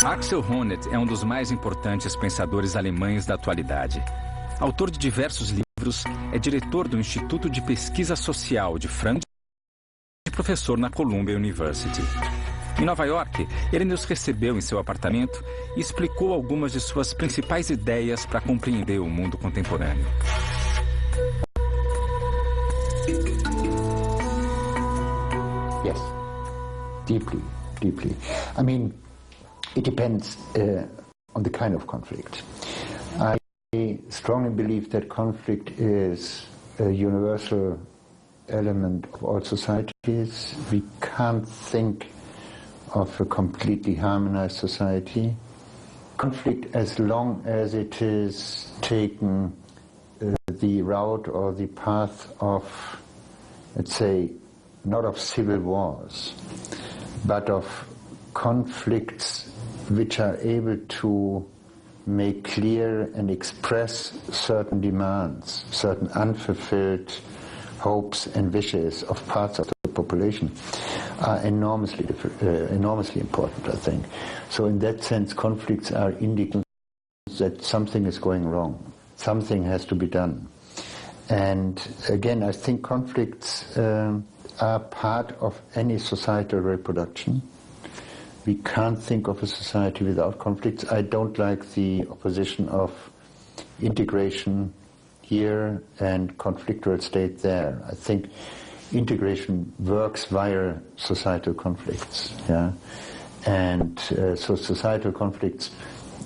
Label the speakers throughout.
Speaker 1: Axel Honneth é um dos mais importantes pensadores alemães da atualidade. Autor de diversos livros, é diretor do Instituto de Pesquisa Social de Frankfurt e professor na Columbia University. Em Nova York, ele nos recebeu em seu apartamento e explicou algumas de suas principais ideias para compreender o mundo contemporâneo.
Speaker 2: Yes, deeply. I mean, it depends on the kind of conflict. I strongly believe that conflict is a universal element of all societies. We can't think of a completely harmonized society. Conflict, as long as it is taken the route or the path of, let's say, not of civil wars, but of conflicts which are able to make clear and express certain demands, certain unfulfilled hopes and wishes of parts of the population, are enormously important, I think. So in that sense, conflicts are indications that something is going wrong. Something has to be done. And again, I think conflicts are part of any societal reproduction. We can't think of a society without conflicts. I don't like the opposition of integration here and conflictual state there. I think integration works via societal conflicts, yeah? And so societal conflicts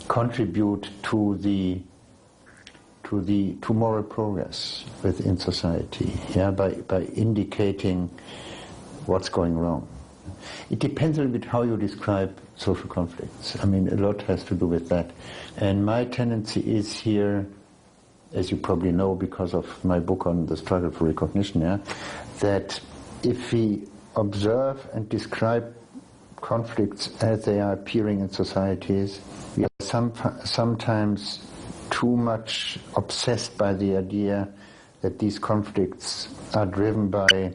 Speaker 2: contribute to moral progress within society, yeah, by indicating what's going wrong. It depends a little bit how you describe social conflicts. I mean, a lot has to do with that. And my tendency is here, as you probably know because of my book on the struggle for recognition, yeah, that if we observe and describe conflicts as they are appearing in societies, we are sometimes too much obsessed by the idea that these conflicts are driven by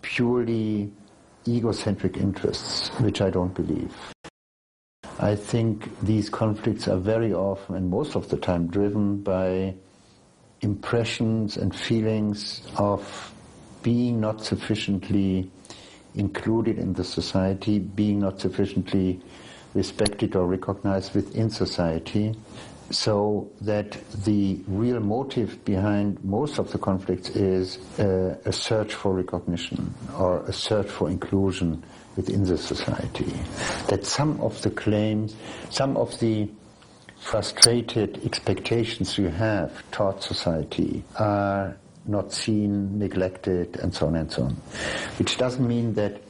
Speaker 2: purely egocentric interests, which I don't believe. I think these conflicts are very often, and most of the time, driven by impressions and feelings of being not sufficiently included in the society, being not sufficiently respected or recognized within society, so that the real motive behind most of the conflicts is a search for recognition or a search for inclusion within the society. That some of the claims, some of the frustrated expectations you have toward society are not seen, neglected, and so on and so on. Which doesn't mean that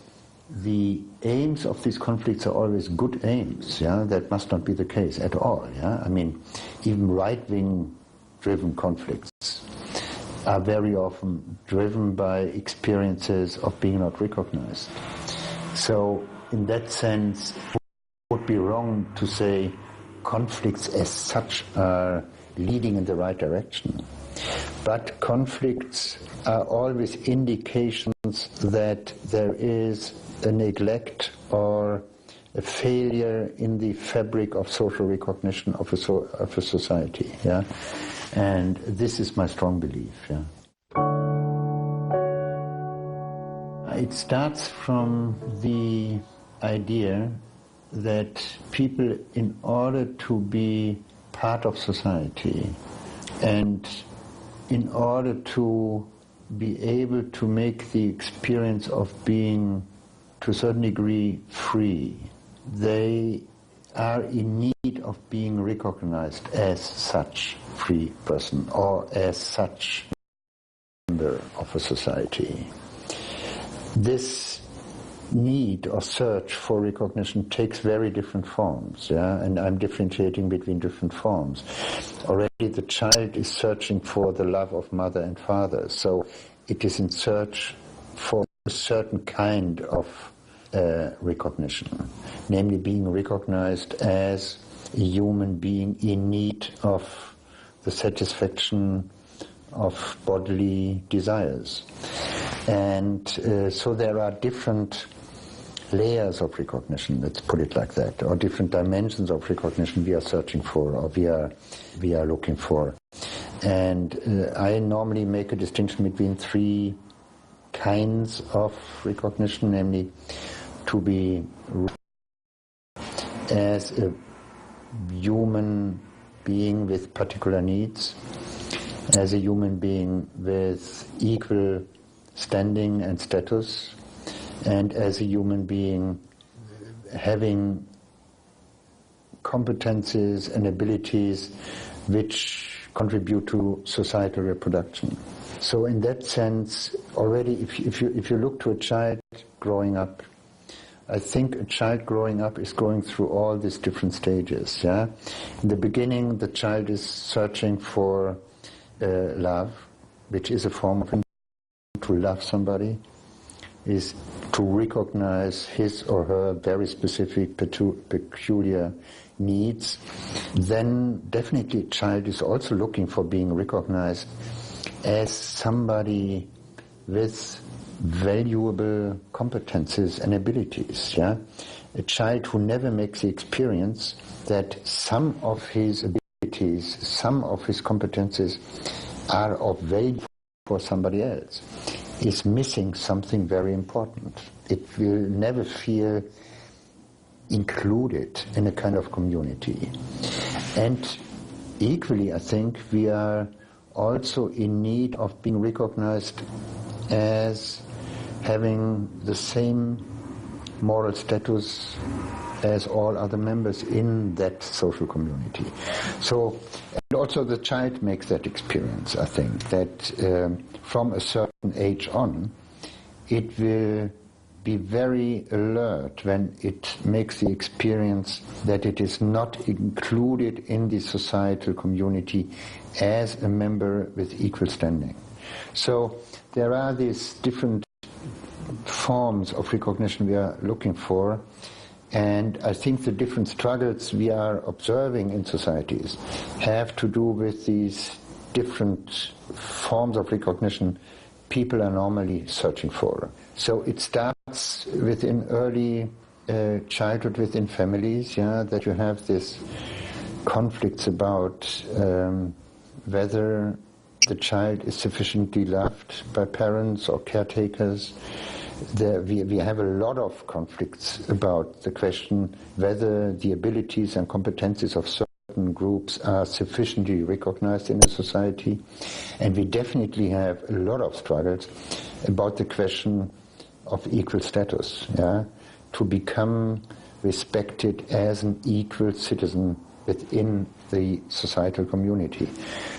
Speaker 2: the aims of these conflicts are always good aims, yeah? That must not be the case at all, yeah? I mean, even right-wing driven conflicts are very often driven by experiences of being not recognized. So, in that sense, it would be wrong to say conflicts as such are leading in the right direction. But conflicts are always indications that there is a neglect or a failure in the fabric of social recognition of a society, yeah? And this is my strong belief, yeah? It starts from the idea that people, in order to be part of society and in order to be able to make the experience of being to a certain degree free, they are in need of being recognized as such free person or as such member of a society. This need or search for recognition takes very different forms, yeah, and I'm differentiating between different forms. Already the child is searching for the love of mother and father, so it is in search for a certain kind of recognition, namely being recognized as a human being in need of the satisfaction of bodily desires. And so there are different layers of recognition, let's put it like that, or different dimensions of recognition we are searching for, or we are looking for. And I normally make a distinction between three kinds of recognition, namely to be as a human being with particular needs, as a human being with equal standing and status, and as a human being having competences and abilities which contribute to societal reproduction. So in that sense, already if you look to a child growing up, I think a child growing up is going through all these different stages. Yeah, in the beginning, the child is searching for love, which is a form of to love somebody, is to recognize his or her very specific, peculiar needs. Then definitely a child is also looking for being recognized as somebody with valuable competences and abilities. Yeah, a child who never makes the experience that some of his abilities, some of his competences are of value for somebody else, is missing something very important. It will never feel included in a kind of community. And equally, I think we are also in need of being recognized as having the same moral status as all other members in that social community. So, and also the child makes that experience, I think, that from a certain age on, it will be very alert when it makes the experience that it is not included in the societal community as a member with equal standing. So there are these different forms of recognition we are looking for, and I think the different struggles we are observing in societies have to do with these different forms of recognition people are normally searching for. So it starts within early childhood, within families, that you have these conflicts about whether the child is sufficiently loved by parents or caretakers. We have a lot of conflicts about the question whether the abilities and competencies of certain groups are sufficiently recognized in a society. And we definitely have a lot of struggles about the question of equal status, to become respected as an equal citizen within the societal community.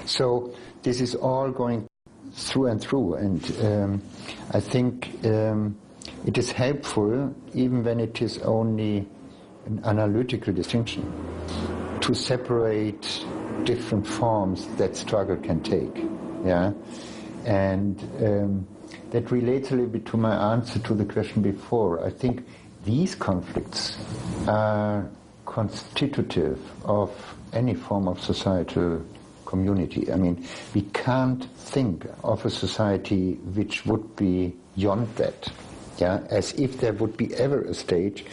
Speaker 2: So this is all going through and through, and I think it is helpful, even when it is only an analytical distinction, to separate different forms that struggle can take. And that relates a little bit to my answer to the question before. I think these conflicts are constitutive of any form of societal community. I mean, we can't think of a society which would be beyond that, as if there would be ever a stage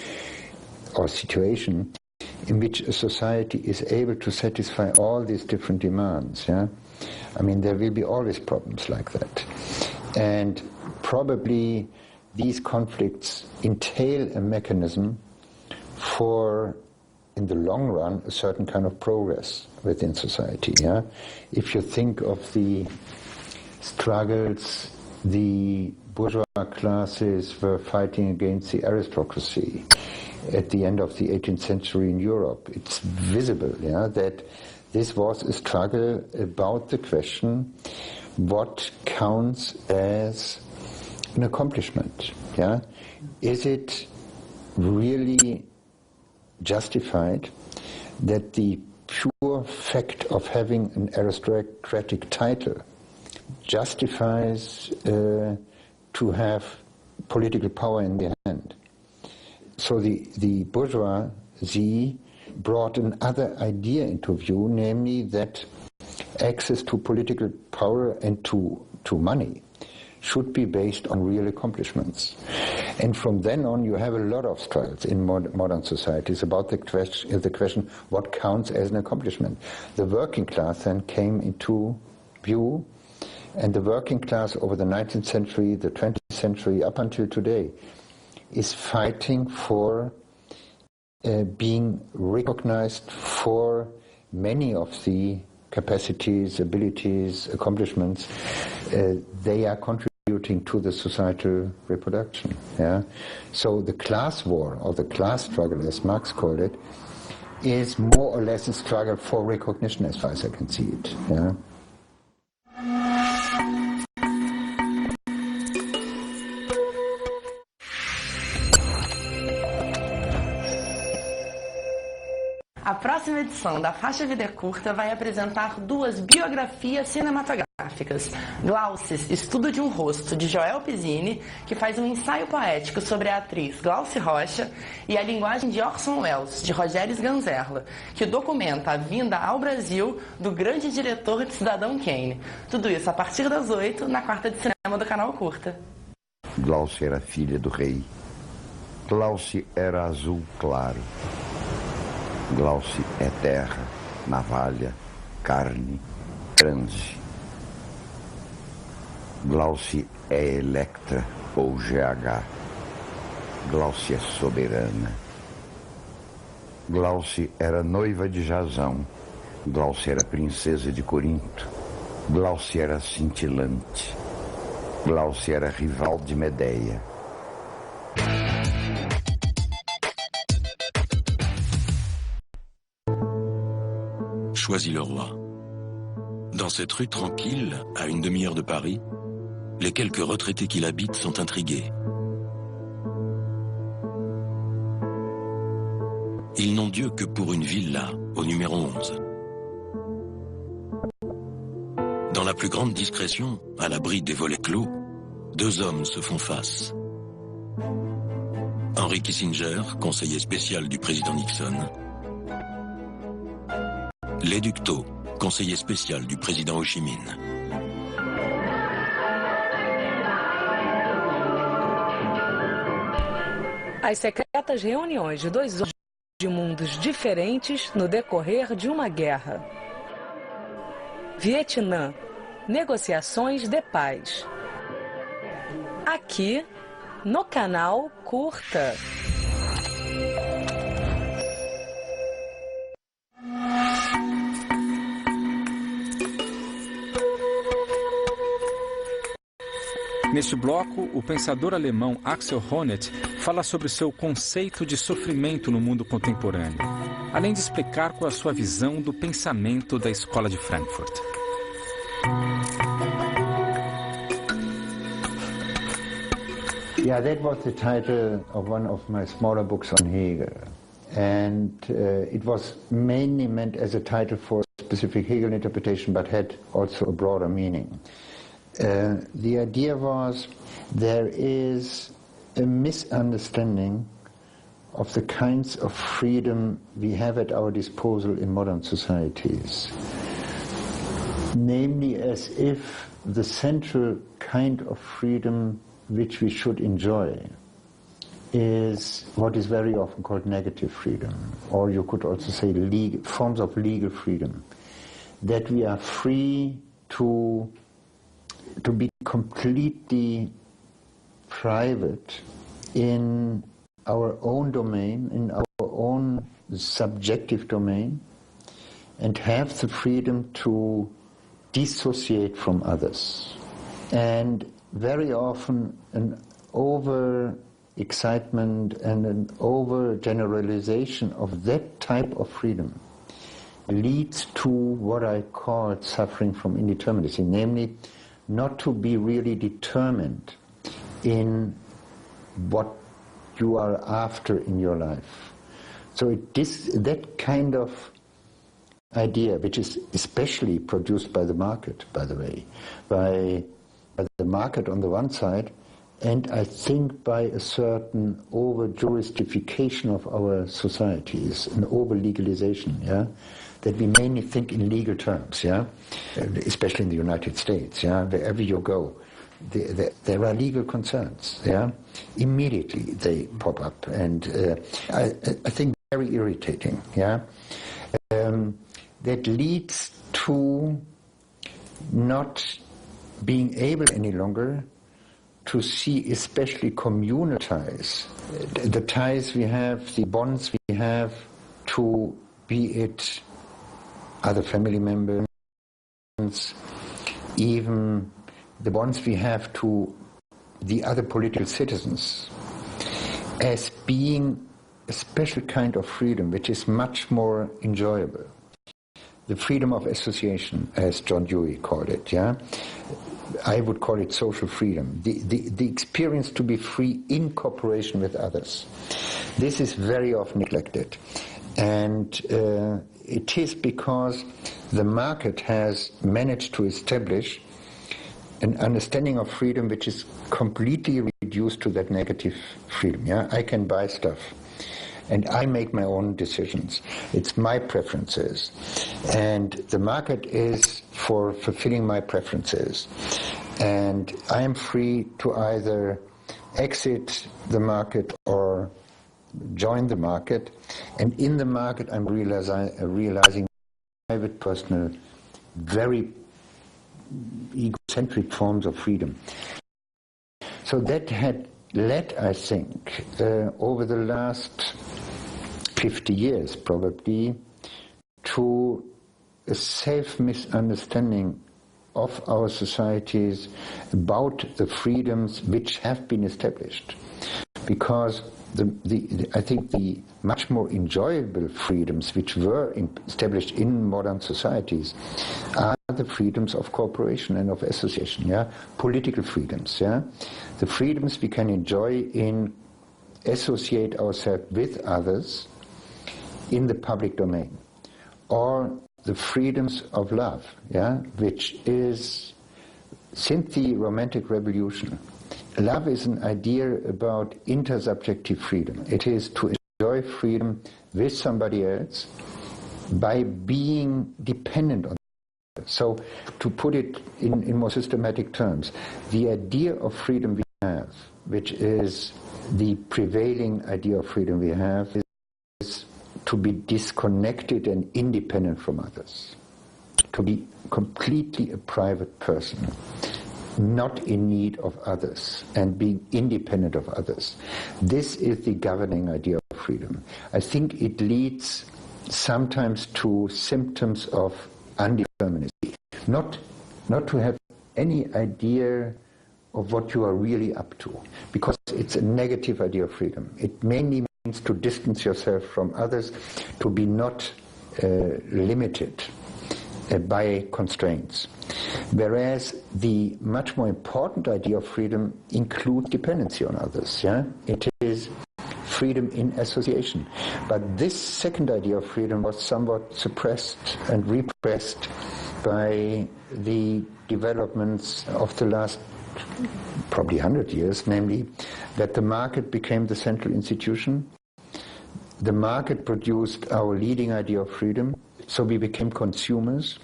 Speaker 2: or situation in which a society is able to satisfy all these different demands. I mean, there will be always problems like that. And probably these conflicts entail a mechanism for, in the long run, a certain kind of progress within society. If you think of the struggles the bourgeois classes were fighting against the aristocracy at the end of the 18th century in Europe, it's visible that this was a struggle about the question what counts as an accomplishment. Is it really justified that the pure fact of having an aristocratic title justifies to have political power in their hand? So the bourgeoisie brought another idea into view, namely that access to political power and to money should be based on real accomplishments. And from then on, you have a lot of struggles in modern societies about the question what counts as an accomplishment. The working class then came into view, and the working class over the 19th century, the 20th century, up until today, is fighting for being recognized for many of the capacities, abilities, accomplishments they are contributing to the societal reproduction. Yeah? So the class war, or the class struggle as Marx called it, is more or less a struggle for recognition as far as I can see it. Yeah?
Speaker 3: A próxima edição da Faixa Vida é Curta vai apresentar duas biografias cinematográficas. Glauces, Estudo de um Rosto, de Joel Pizzini, que faz um ensaio poético sobre a atriz Glauce Rocha, e A Linguagem de Orson Welles, de Rogério Sganzerla, que documenta a vinda ao Brasil do grande diretor de Cidadão Kane. Tudo isso a partir das 8, na quarta de cinema do Canal Curta.
Speaker 4: Glauce era filha do rei. Glauce era azul claro. Glauce é terra, navalha, carne, transe. Glauce é Electra ou GH. Glauce é soberana. Glauce era noiva de Jasão. Glauce era princesa de Corinto. Glauce era cintilante. Glauce era rival de Medeia.
Speaker 5: Choisit le roi. Dans cette rue tranquille, à une demi-heure de Paris, les quelques retraités qui l'habitent sont intrigués. Ils n'ont Dieu que pour une villa, au numéro 11. Dans la plus grande discrétion, à l'abri des volets clos, deux hommes se font face. Henry Kissinger, conseiller spécial du président Nixon, Léducto, conseiller spécial du président Ho Chi Minh.
Speaker 6: As secretas reuniões de dois homens de mundos diferentes no decorrer de uma guerra. Vietnã, negociações de paz. Aqui, no Canal Curta.
Speaker 1: Neste bloco, o pensador alemão Axel Honneth fala sobre seu conceito de sofrimento no mundo contemporâneo, além de explicar qual é a sua visão do pensamento da Escola de Frankfurt.
Speaker 2: Yeah, that was the title of one of my smaller books on Hegel. And it was mainly meant as a title for a specific Hegel interpretation, but had also a broader meaning. The idea was there is a misunderstanding of the kinds of freedom we have at our disposal in modern societies. Namely, as if the central kind of freedom which we should enjoy is what is very often called negative freedom, or you could also say forms of legal freedom. That we are free to be completely private in our own domain, in our own subjective domain, and have the freedom to dissociate from others. And very often an over-excitement and an over-generalization of that type of freedom leads to what I call suffering from indeterminacy, namely not to be really determined in what you are after in your life. So that kind of idea, which is especially produced by the market, by the way, by the market on the one side, and I think by a certain over-juristification of our societies, an over-legalization, yeah, that we mainly think in legal terms, yeah, especially in the United States, yeah, wherever you go, there are legal concerns. Yeah, immediately they pop up, and I think very irritating. Yeah, that leads to not being able any longer to see, especially communal ties, the ties we have, the bonds we have to, be it other family members, even the bonds we have to the other political citizens, as being a special kind of freedom which is much more enjoyable. The freedom of association, as John Dewey called it, yeah? I would call it social freedom. The experience to be free in cooperation with others. This is very often neglected. And it is because the market has managed to establish an understanding of freedom which is completely reduced to that negative freedom. Yeah, I can buy stuff, and I make my own decisions. It's my preferences, and the market is for fulfilling my preferences. And I am free to either exit the market or join the market. And in the market, I'm realizing private, personal, very egocentric forms of freedom. So that had led, I think, over the last 50 years probably, to a self-misunderstanding of our societies about the freedoms which have been established. Because I think the much more enjoyable freedoms which were established in modern societies are the freedoms of cooperation and of association, yeah? Political freedoms, yeah? The freedoms we can enjoy in associate ourselves with others in the public domain, or the freedoms of love, yeah? Which is, since the Romantic Revolution, love is an idea about intersubjective freedom. It is to enjoy freedom with somebody else by being dependent on them. So, to put it in more systematic terms, the idea of freedom we have, which is the prevailing idea of freedom we have, is to be disconnected and independent from others, to be completely a private person, not in need of others, and being independent of others. This is the governing idea of freedom. I think it leads sometimes to symptoms of undeterminacy. Not to have any idea of what you are really up to, because it's a negative idea of freedom. It mainly means to distance yourself from others, to be not limited by constraints. Whereas the much more important idea of freedom includes dependency on others. Yeah? It is freedom in association. But this second idea of freedom was somewhat suppressed and repressed by the developments of the last probably 100 years, namely that the market became the central institution. The market produced our leading idea of freedom, so we became consumers,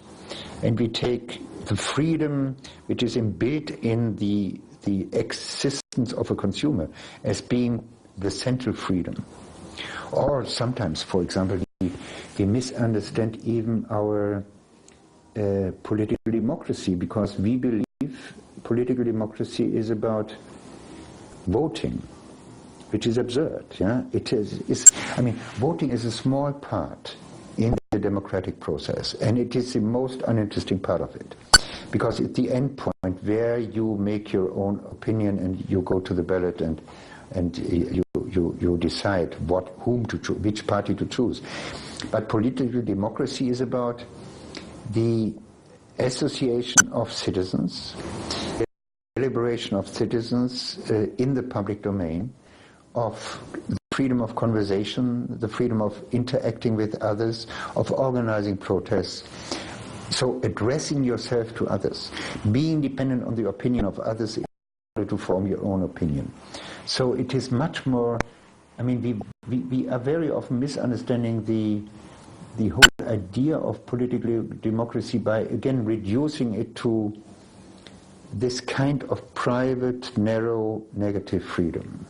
Speaker 2: and we take the freedom which is inbuilt in the existence of a consumer as being the central freedom. Or sometimes, for example, we misunderstand even our political democracy, because we believe political democracy is about voting, which is absurd. Yeah, voting is a small part in the democratic process, and it is the most uninteresting part of it, because it's the end point where you make your own opinion and you go to the ballot and you decide whom to choose, which party to choose. But political democracy is about the association of citizens, the deliberation of citizens in the public domain, of the freedom of conversation, the freedom of interacting with others, of organizing protests. So addressing yourself to others, being dependent on the opinion of others in order to form your own opinion. So it is much more, we are very often misunderstanding the whole idea of political democracy by, again, reducing it to this kind of private, narrow, negative freedom,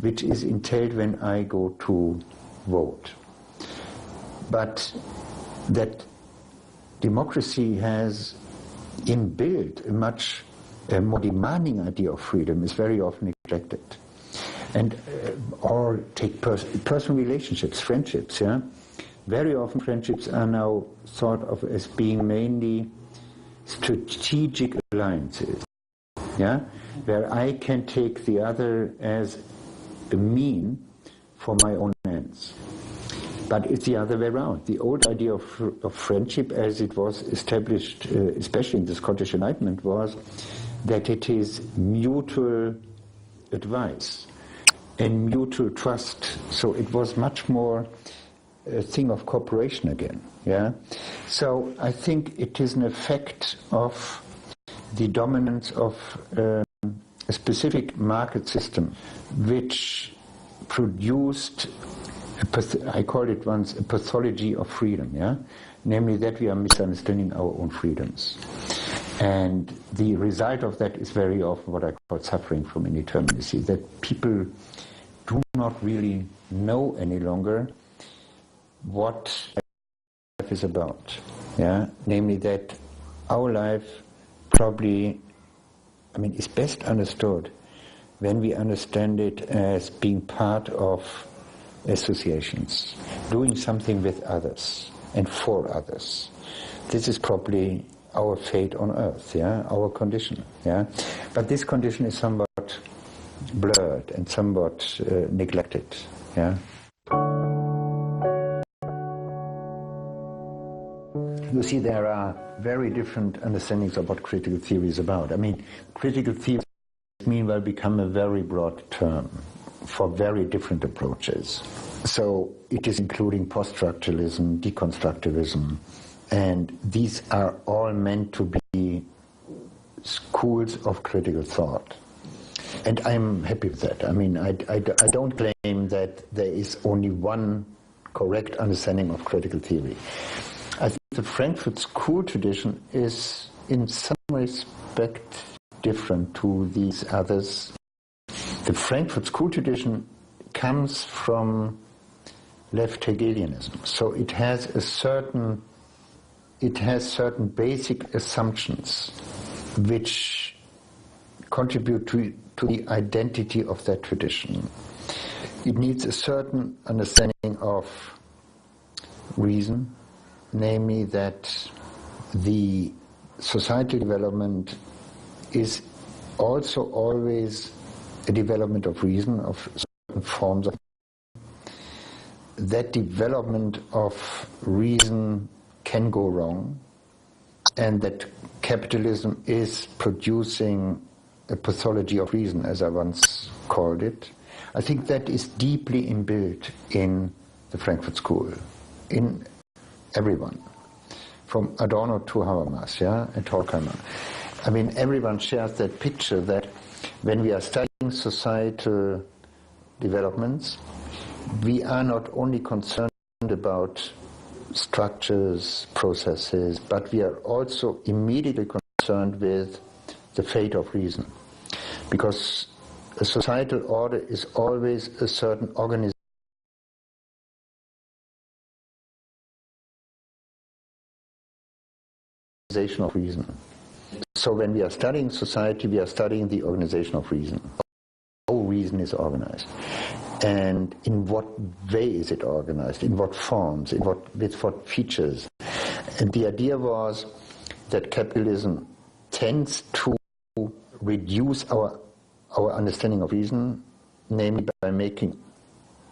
Speaker 2: which is entailed when I go to vote. But that democracy has inbuilt a much more demanding idea of freedom is very often neglected. And or take personal relationships, friendships, yeah? Very often friendships are now thought of as being mainly strategic alliances, yeah? Where I can take the other as a mean for my own ends. But it's the other way around. The old idea of friendship as it was established, especially in the Scottish Enlightenment, was that it is mutual advice and mutual trust. So it was much more a thing of cooperation again. Yeah. So I think it is an effect of the dominance of a specific market system, which produced I called it once a pathology of freedom. Yeah, namely that we are misunderstanding our own freedoms. And the result of that is very often what I call suffering from indeterminacy, that people do not really know any longer what life is about. Yeah? Namely that our life probably, is best understood when we understand it as being part of associations, doing something with others and for others. This is probably our fate on earth, yeah, our condition, yeah. But this condition is somewhat blurred and somewhat neglected, yeah. You see, there are very different understandings of what critical theory is about. Critical theory has meanwhile become a very broad term for very different approaches. So it is including post-structuralism, deconstructivism, and these are all meant to be schools of critical thought. And I'm happy with that. I don't claim that there is only one correct understanding of critical theory. I think the Frankfurt School tradition is in some respect different to these others. The Frankfurt School tradition comes from left Hegelianism, so it has certain basic assumptions which contribute to the identity of that tradition. It needs a certain understanding of reason, namely that the societal development is also always a development of reason, of certain forms of. That development of reason can go wrong, and that capitalism is producing a pathology of reason, as I once called it. I think that is deeply inbuilt in the Frankfurt School, in everyone, from Adorno to Habermas, yeah, and Horkheimer. Everyone shares that picture that when we are studying societal developments, we are not only concerned about structures, processes, but we are also immediately concerned with the fate of reason. Because a societal order is always a certain organization of reason. So when we are studying society, we are studying the organization of reason. How reason is organized. And in what way is it organized? In what forms? With what features? And the idea was that capitalism tends to reduce our understanding of reason, namely by making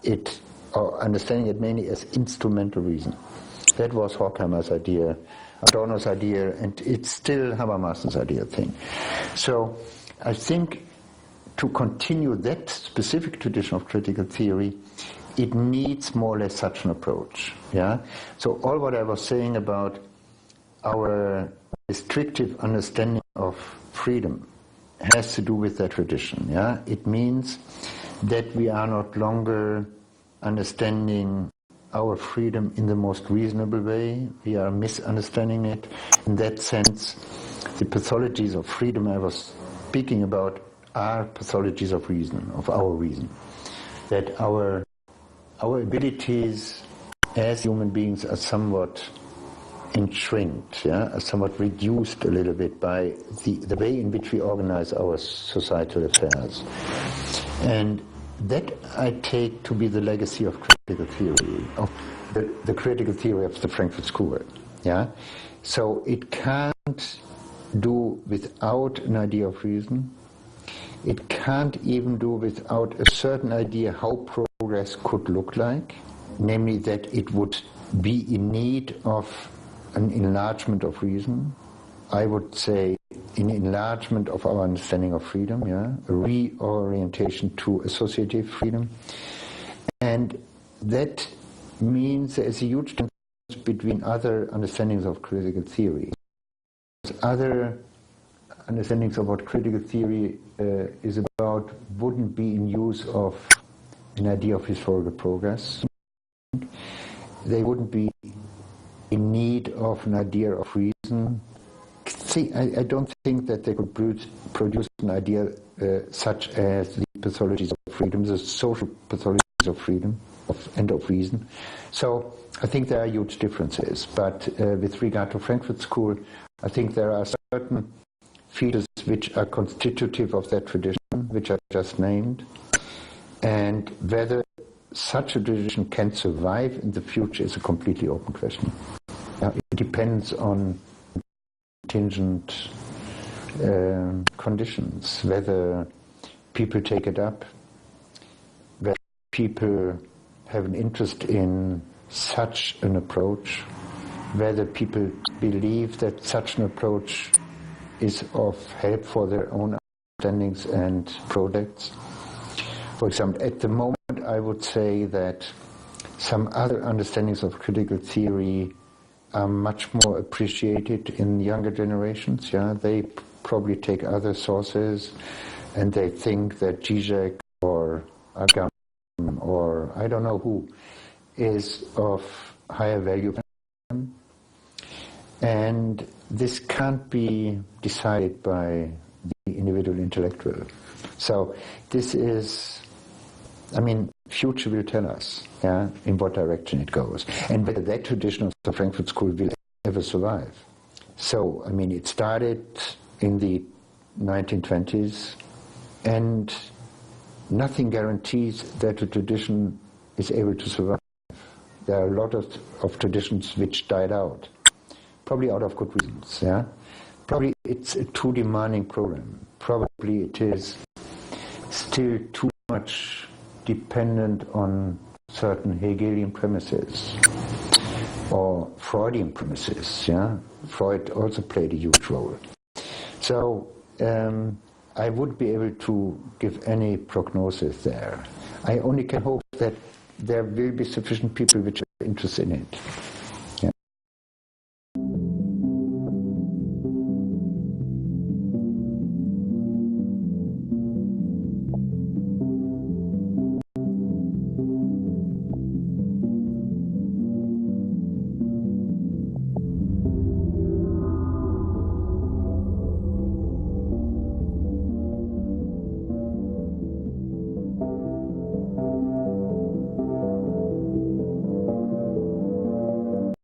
Speaker 2: it, or understanding it mainly as instrumental reason. That was Horkheimer's idea, Adorno's idea, and it's still Habermas's idea thing. So I think to continue that specific tradition of critical theory, it needs more or less such an approach. Yeah. So all what I was saying about our restrictive understanding of freedom has to do with that tradition. Yeah. It means that we are not longer understanding our freedom in the most reasonable way. We are misunderstanding it. In that sense, the pathologies of freedom I was speaking about are pathologies of reason, of our reason. That our abilities as human beings are somewhat enshrinked, are somewhat reduced a little bit by the way in which we organize our societal affairs. And that I take to be the legacy of critical theory, of the critical theory of the Frankfurt School. So it can't do without an idea of reason. It can't even do without a certain idea how progress could look like, namely that it would be in need of an enlargement of reason. I would say an enlargement of our understanding of freedom, a reorientation to associative freedom. And that means there is a huge difference between other understandings of critical theory. Other understandings of what critical theory is about wouldn't be in use of an idea of historical progress. They wouldn't be in need of an idea of reason. I don't think that they could produce an idea such as the pathologies of freedom, the social pathologies of freedom and of reason. So I think there are huge differences. But with regard to Frankfurt School, I think there are certain features which are constitutive of that tradition, which I just named, and whether such a tradition can survive in the future is a completely open question. It depends on contingent conditions, whether people take it up, whether people have an interest in such an approach, whether people believe that such an approach is of help for their own understandings and projects. For example, at the moment I would say that some other understandings of critical theory are much more appreciated in younger generations. They probably take other sources and they think that Zizek or Agam or I don't know who is of higher value than them. And this can't be decided by the individual intellectual. So this is, future will tell us, in what direction it goes, and whether that tradition of the Frankfurt School will ever survive. So, it started in the 1920s, and nothing guarantees that a tradition is able to survive. There are a lot of traditions which died out, probably out of good reasons. Probably it's a too demanding program. Probably it is still too much dependent on certain Hegelian premises or Freudian premises. Freud also played a huge role. So I wouldn't be able to give any prognosis there. I only can hope that there will be sufficient people which are interested in it.